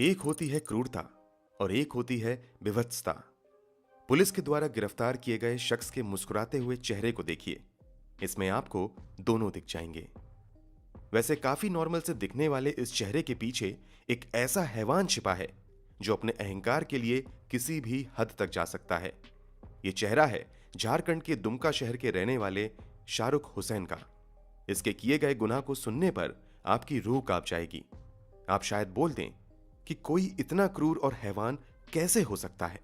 एक होती है क्रूरता और एक होती है विभत्सता। पुलिस के द्वारा गिरफ्तार किए गए शख्स के मुस्कुराते हुए चेहरे को देखिए। इसमें आपको दोनों दिख जाएंगे। वैसे काफी नॉर्मल से दिखने वाले इस चेहरे के पीछे एक ऐसा हैवान छिपा है जो अपने अहंकार के लिए किसी भी हद तक जा सकता है। यह चेहरा है झारखंड के दुमका शहर के रहने वाले शाहरुख हुसैन का। इसके किए गए गुनाह को सुनने पर आपकी रूह कांप जाएगी। आप शायद बोल दें कि कोई इतना क्रूर और हैवान कैसे हो सकता है।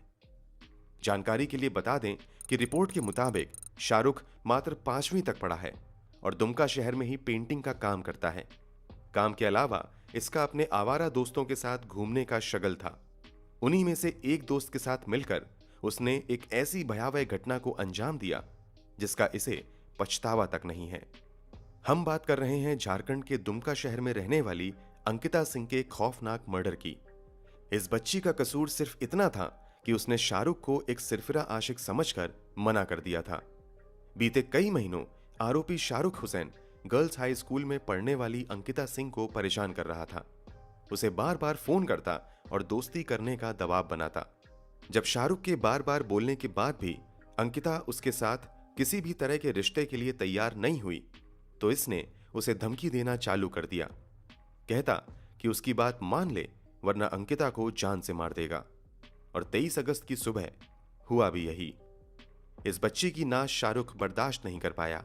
जानकारी के लिए बता दें कि रिपोर्ट के मुताबिक शाहरुख मात्र 5वीं तक पढ़ा है और दुमका शहर में ही पेंटिंग का काम करता है। काम के अलावा इसका अपने आवारा दोस्तों के साथ घूमने का शगल था। उन्हीं में से एक दोस्त के साथ मिलकर उसने एक ऐसी भयावह घटना को अंजाम दिया जिसका इसे पछतावा तक नहीं है। हम बात कर रहे हैं झारखंड के दुमका शहर में रहने वाली अंकिता सिंह के खौफनाक मर्डर की। इस बच्ची का कसूर सिर्फ इतना था कि उसने शाहरुख को एक सिरफिरा आशिक समझकर मना कर दिया था। बीते कई महीनों आरोपी Shahrukh Hussain girls high school में पढ़ने वाली अंकिता सिंह को परेशान कर रहा था। उसे बार बार फोन करता और दोस्ती करने का दबाव बनाता। जब शाहरुख के बार बार बोलने के बाद भी अंकिता उसके साथ किसी भी तरह के रिश्ते के लिए तैयार नहीं हुई तो इसने उसे धमकी देना चालू कर दिया। कहता कि उसकी बात मान ले वरना अंकिता को जान से मार देगा। और 23 अगस्त की सुबह हुआ भी यही। इस बच्ची की नाश शाहरुख बर्दाश्त नहीं कर पाया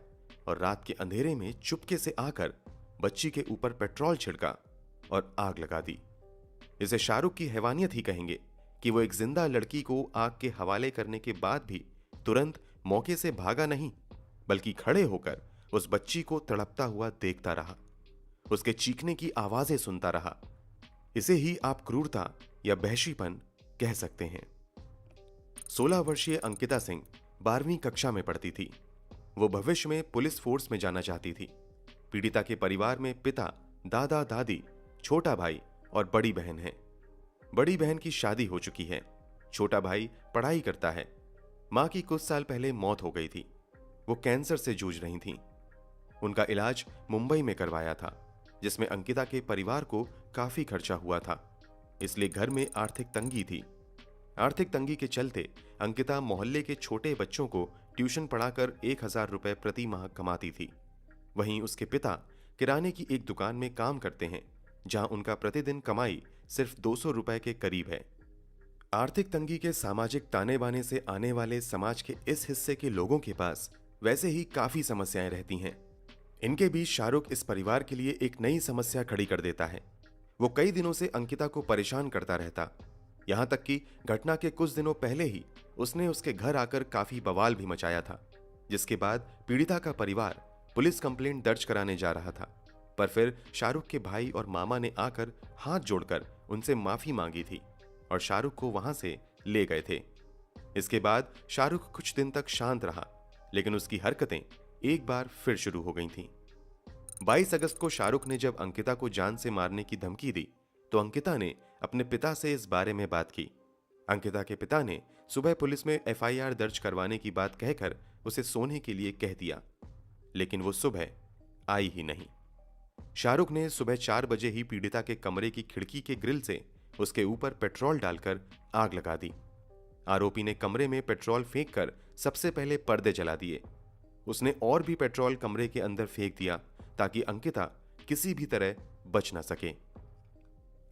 और रात के अंधेरे में चुपके से आकर बच्ची के ऊपर पेट्रोल छिड़का और आग लगा दी। इसे शाहरुख की हैवानियत ही कहेंगे कि वो एक जिंदा लड़की को आग के हवाले करने के बाद भी तुरंत मौके से भागा नहीं, बल्कि खड़े होकर उस बच्ची को तड़पता हुआ देखता रहा, उसके चीखने की आवाजें सुनता रहा। इसे ही आप क्रूरता या वहशीपन कह सकते हैं। 16 वर्षीय अंकिता सिंह 12वीं कक्षा में पढ़ती थी। वो भविष्य में पुलिस फोर्स में जाना चाहती थी। पीड़िता के परिवार में पिता, दादा, दादी, छोटा भाई और बड़ी बहन है। बड़ी बहन की शादी हो चुकी है। छोटा भाई पढ़ाई करता है। मां की कुछ साल पहले मौत हो गई थी। वो कैंसर से जूझ रही थीं। उनका इलाज मुंबई में करवाया था, जिसमें अंकिता के परिवार को काफी खर्चा हुआ था, इसलिए घर में आर्थिक तंगी थी। आर्थिक तंगी के चलते अंकिता मोहल्ले के छोटे बच्चों को ट्यूशन पढ़ाकर 1000 रुपए प्रति माह कमाती थी। वहीं उसके पिता किराने की एक दुकान में काम करते हैं, जहां उनका प्रतिदिन कमाई सिर्फ 200 रुपए के करीब है। आर्थिक तंगी के सामाजिक ताने बाने से आने वाले समाज के इस हिस्से के लोगों के पास वैसे ही काफी समस्याएं रहती हैं। इनके बीच शाहरुख इस परिवार के लिए एक नई समस्या खड़ी कर देता है। वो कई दिनों से अंकिता को परेशान करता रहता, यहां तक कि घटना के कुछ दिनों पहले ही उसने उसके घर आकर काफी बवाल भी मचाया था, जिसके बाद पीड़िता का परिवार पुलिस कंप्लेंट दर्ज कराने जा रहा था। पर फिर शाहरुख के भाई और मामा ने आकर हाथ जोड़कर उनसे माफी मांगी थी और शाहरुख को वहां से ले गए थे। इसके बाद शाहरुख कुछ दिन तक शांत रहा, लेकिन उसकी हरकतें एक बार फिर शुरू हो गई थीं। 22 अगस्त को शाहरुख ने जब अंकिता को जान से मारने की धमकी दी तो अंकिता ने अपने पिता से इस बारे में बात की। अंकिता के पिता ने सुबह पुलिस में एफआईआर दर्ज करवाने की बात कहकर उसे सोने के लिए कह दिया, लेकिन वो सुबह आई ही नहीं। शाहरुख ने सुबह 4 बजे ही पीड़िता के कमरे की खिड़की के ग्रिल से उसके ऊपर पेट्रोल डालकर आग लगा दी। आरोपी ने कमरे में पेट्रोल फेंककर सबसे पहले पर्दे जला दिए। उसने और भी पेट्रोल कमरे के अंदर फेंक दिया ताकि अंकिता किसी भी तरह बच ना सके।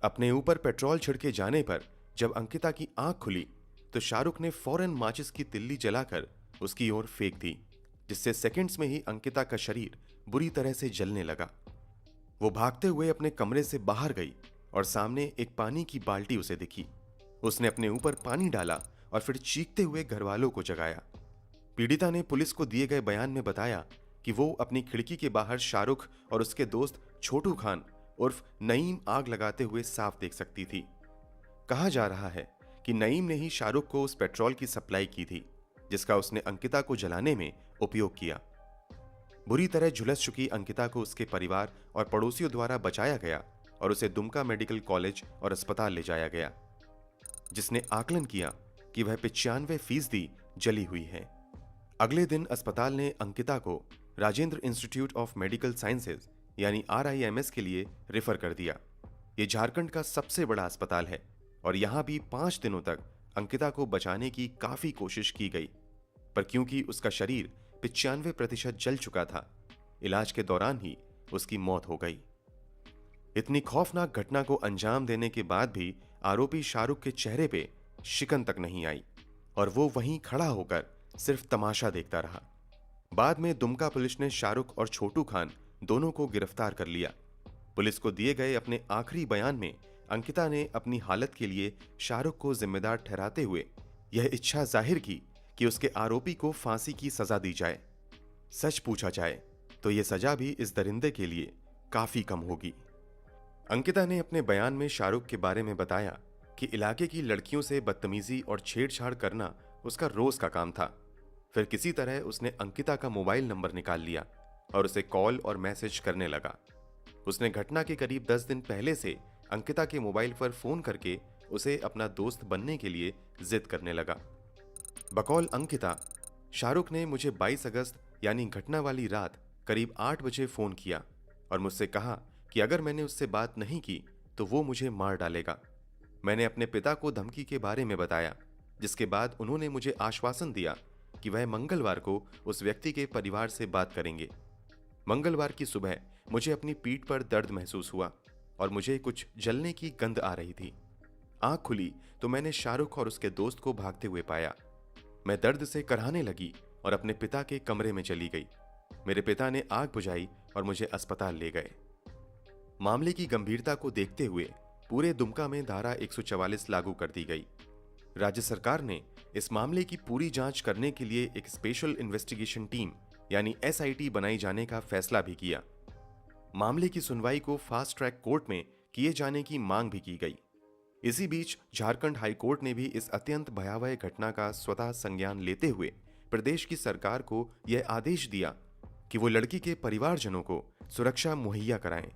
अपने ऊपर पेट्रोल छिड़के जाने पर जब अंकिता की आंख खुली तो शाहरुख ने फौरन माचिस की तिल्ली जलाकर उसकी ओर फेंक दी, जिससे सेकंड्स में ही अंकिता का शरीर बुरी तरह से जलने लगा। वो भागते हुए अपने कमरे से बाहर गई और सामने एक पानी की बाल्टी उसे दिखी। उसने अपने ऊपर पानी डाला और फिर चीखते हुए घरवालों को जगाया। पीड़िता ने पुलिस को दिए गए बयान में बताया कि वो अपनी खिड़की के बाहर शाहरुख और उसके दोस्त छोटू खान उर्फ नईम आग लगाते हुए साफ देख सकती थी। कहा जा रहा है कि नईम ने ही शाहरुख को उस पेट्रोल की सप्लाई की थी, जिसका उसने अंकिता को जलाने में उपयोग किया। बुरी तरह झुलस चुकी अंकिता को उसके परिवार और पड़ोसियों द्वारा बचाया गया और उसे दुमका मेडिकल कॉलेज और अस्पताल ले जाया गया, जिसने आकलन किया कि वह 95% जली हुई है। अगले दिन अस्पताल ने अंकिता को Rajendra institute of medical sciences यानी RIMS के लिए रेफर कर दिया। ये झारखंड का सबसे बड़ा अस्पताल है और यहां भी 5 दिनों तक अंकिता को बचाने की काफी कोशिश की गई, पर क्योंकि उसका शरीर 95% जल चुका था, इलाज के दौरान ही उसकी मौत हो गई। इतनी खौफनाक घटना को अंजाम देने के बाद भी आरोपी शाहरुख के चेहरे पे शिकन तक नहीं आई और वो वहीं खड़ा होकर सिर्फ तमाशा देखता रहा। बाद में दुमका पुलिस ने शाहरुख और छोटू खान दोनों को गिरफ्तार कर लिया। पुलिस को दिए गए अपने आखिरी बयान में अंकिता ने अपनी हालत के लिए शाहरुख को जिम्मेदार ठहराते हुए यह इच्छा जाहिर की कि उसके आरोपी को फांसी की सजा दी जाए। सच पूछा जाए तो यह सजा भी इस दरिंदे के लिए काफी कम होगी। अंकिता ने अपने बयान में शाहरुख के बारे में बताया कि इलाके की लड़कियों से बदतमीजी और छेड़छाड़ करना उसका रोज का काम था। फिर किसी तरह उसने अंकिता का मोबाइल नंबर निकाल लिया और उसे कॉल और मैसेज करने लगा। उसने घटना के करीब 10 दिन पहले से अंकिता के मोबाइल पर फोन करके उसे अपना दोस्त बनने के लिए जिद करने लगा। बकौल अंकिता, शाहरुख ने मुझे 22 अगस्त यानी घटना वाली रात करीब 8 बजे फोन किया और मुझसे कहा कि अगर मैंने उससे बात नहीं की तो वो मुझे मार डालेगा। मैंने अपने पिता को धमकी के बारे में बताया, जिसके बाद उन्होंने मुझे आश्वासन दिया कि वह मंगलवार को उस व्यक्ति के परिवार से बात करेंगे। मंगलवार की सुबह मुझे अपनी पीठ पर दर्द महसूस हुआ और मुझे कुछ जलने की गंध आ रही थी। आंख खुली तो मैंने शाहरुख और उसके दोस्त को भागते हुए पाया। मैं दर्द से कराहने लगी और अपने पिता के कमरे में चली गई। मेरे पिता ने आग बुझाई और मुझे अस्पताल ले गए। मामले की गंभीरता को देखते हुए पूरे दुमका में धारा 144 लागू कर दी गई। राज्य सरकार ने इस मामले की पूरी जांच करने के लिए एक स्पेशल इन्वेस्टिगेशन टीम यानी SIT बनाई जाने का फैसला भी किया। मामले की सुनवाई को फास्ट ट्रैक कोर्ट में किए जाने की मांग भी की गई। इसी बीच झारखंड हाई कोर्ट ने भी इस अत्यंत भयावह घटना का स्वतः संज्ञान लेते हुए प्रदेश की सरकार को यह आदेश दिया कि वो लड़की के परिवारजनों को सुरक्षा मुहैया कराएं।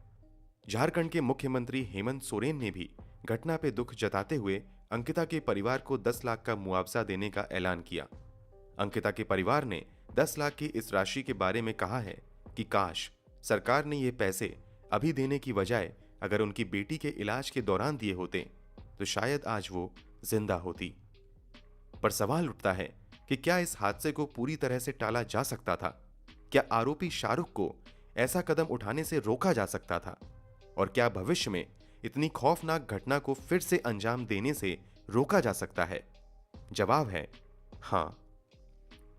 झारखंड के मुख्यमंत्री हेमंत सोरेन ने भी घटना पे दुख जताते हुए अंकिता के परिवार को 10 लाख का मुआवजा देने का ऐलान किया। अंकिता के परिवार ने 10 लाख की इस राशि के बारे में कहा है कि काश सरकार ने ये पैसे अभी देने की बजाय अगर उनकी बेटी के इलाज के दौरान दिए होते तो शायद आज वो जिंदा होती। पर सवाल उठता है कि क्या इस हादसे को पूरी तरह से टाला जा सकता था? क्या आरोपी शाहरुख को ऐसा कदम उठाने से रोका जा सकता था? और क्या भविष्य में इतनी खौफनाक घटना को फिर से अंजाम देने से रोका जा सकता है? जवाब है हां।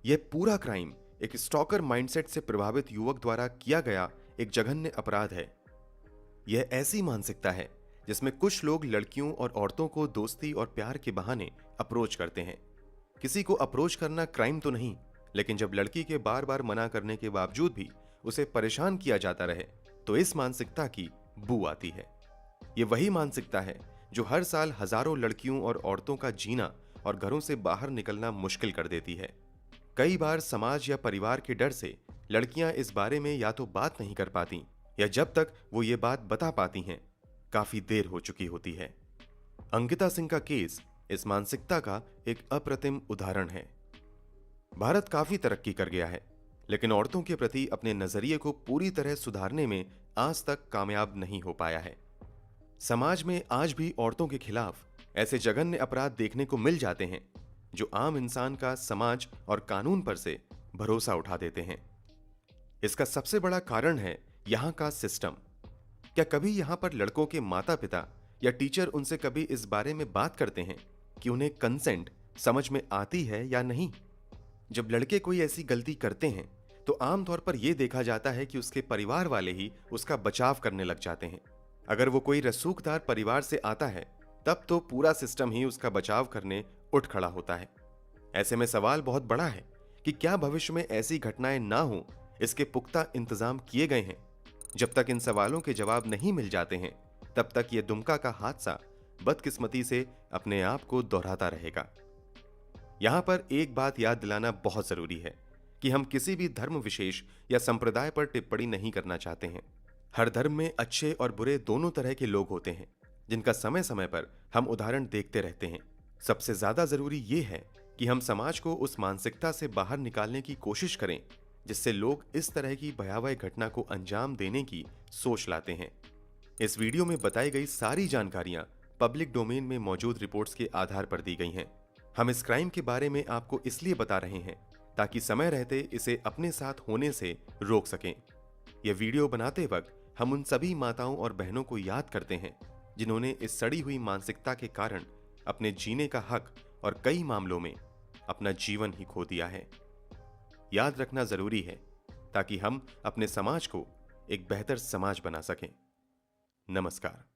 यह पूरा क्राइम एक स्टॉकर माइंडसेट से प्रभावित युवक द्वारा किया गया एक जघन्य अपराध है। यह ऐसी मानसिकता है जिसमें कुछ लोग लड़कियों और औरतों को दोस्ती और प्यार के बहाने अप्रोच करते हैं। किसी को अप्रोच करना क्राइम तो नहीं, लेकिन जब लड़की के बार बार मना करने के बावजूद भी उसे परेशान किया जाता रहे तो इस मानसिकता की बू आती है। यह वही मानसिकता है जो हर साल हजारों लड़कियों और औरतों का जीना और घरों से बाहर निकलना मुश्किल कर देती है। कई बार समाज या परिवार के डर से लड़कियां इस बारे में या तो बात नहीं कर पाती या जब तक वो ये बात बता पाती हैं काफी देर हो चुकी होती है। अंकिता सिंह का केस इस मानसिकता का एक अप्रतिम उदाहरण है। भारत काफी तरक्की कर गया है, लेकिन औरतों के प्रति अपने नजरिए को पूरी तरह सुधारने में आज तक कामयाब नहीं हो पाया है। समाज में आज भी औरतों के खिलाफ ऐसे जघन्य अपराध देखने को मिल जाते हैं जो आम इंसान का समाज और कानून पर से भरोसा उठा देते हैं। इसका सबसे बड़ा कारण है यहां का सिस्टम। क्या कभी यहां पर लड़कों के माता पिता या टीचर उनसे कभी इस बारे में बात करते हैं कि उन्हें कंसेंट समझ में आती है या नहीं? जब लड़के कोई ऐसी गलती करते हैं तो आमतौर पर यह देखा जाता है कि उसके परिवार वाले ही उसका बचाव करने लग जाते हैं। अगर वो कोई रसूखदार परिवार से आता है तब तो पूरा सिस्टम ही उसका बचाव करने उठ खड़ा होता है। ऐसे में सवाल बहुत बड़ा है कि क्या भविष्य में ऐसी घटनाएं ना हो, इसके पुख्ता इंतजाम किए गए हैं? जब तक इन सवालों के जवाब नहीं मिल जाते हैं तब तक यह दुमका का हादसा बदकिस्मती से अपने आप को दोहराता रहेगा। यहां पर एक बात याद दिलाना बहुत जरूरी है कि हम किसी भी धर्म विशेष या संप्रदाय पर टिप्पणी नहीं करना चाहते हैं। हर धर्म में अच्छे और बुरे दोनों तरह के लोग होते हैं जिनका समय समय पर हम उदाहरण देखते रहते हैं। सबसे ज्यादा जरूरी यह है कि हम समाज को उस मानसिकता से बाहर निकालने की कोशिश करें जिससे लोग इस तरह की भयावह घटना को अंजाम देने की सोच लाते हैं। इस वीडियो में बताई गई सारी जानकारियां पब्लिक डोमेन में मौजूद रिपोर्ट्स के आधार पर दी गई हैं। हम इस क्राइम के बारे में आपको इसलिए बता रहे हैं ताकि समय रहते इसे अपने साथ होने से रोक सकें। यह वीडियो बनाते वक्त हम उन सभी माताओं और बहनों को याद करते हैं जिन्होंने इस सड़ी हुई मानसिकता के कारण अपने जीने का हक और कई मामलों में अपना जीवन ही खो दिया है। याद रखना जरूरी है ताकि हम अपने समाज को एक बेहतर समाज बना सकें। नमस्कार।